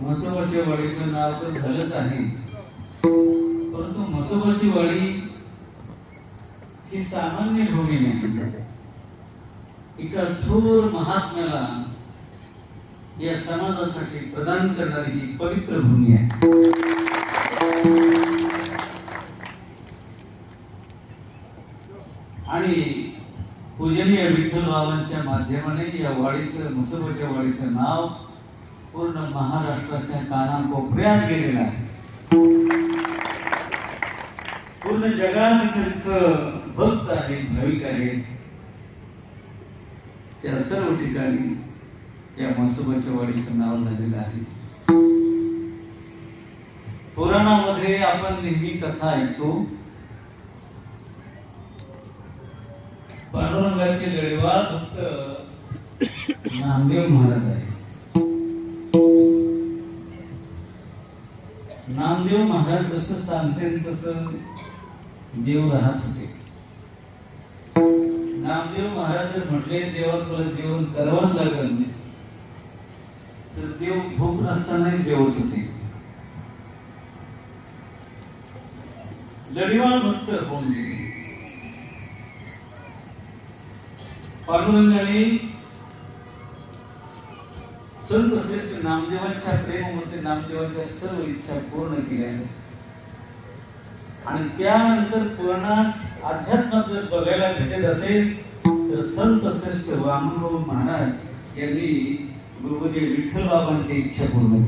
म्हसोबाच्या वाडीचं नाव तर झालंच आहे, परंतु म्हसोबाची वाडी ही सामान्य भूमी नाही, एका थोर महात्म्याला या समाजासाठी प्रदान करणारी ही पवित्र भूमी आहे. आणि पूजनीय विठ्ठल बाबांच्या माध्यमाने या वाडीचं, म्हसोबाच्या वाडीचं नाव पूर्ण महाराष्ट्राच्या कानाकोपऱ्यात गेलेलं आहे. पूर्ण जगात जिथं भक्त आहेत, भाविक आहेत, त्या सर्व ठिकाणी या म्हसोबाच्या वाडीचं नाव झालेलं आहे. पुराणामध्ये आपण नेहमी कथा ऐकतो, पांडुरंगाचे लढेवार फक्त नामदेव महाराज आहे. नामदेव महाराज जसं सांगते तसं देव राहत होते. नामदेव महाराज जर म्हटले देवा तुला जेवण करावंच लागेल, तर देव भूक नसतानाही जेवत होते. लढीवाळ भक्त होऊन गेले. पांडुरंगाने संत श्रेष्ठ नामदेवांच्या प्रेमामध्ये नामदेवांच्या सर्व इच्छा पूर्ण केल्या. आणि त्यानंतर पुराणात अध्यात्मात जर बघायला भेटत असेल तर संत श्रेष्ठ वामनभाऊ महाराज यांनी गुरुदेव विठ्ठल बाबांची इच्छा पूर्ण केली.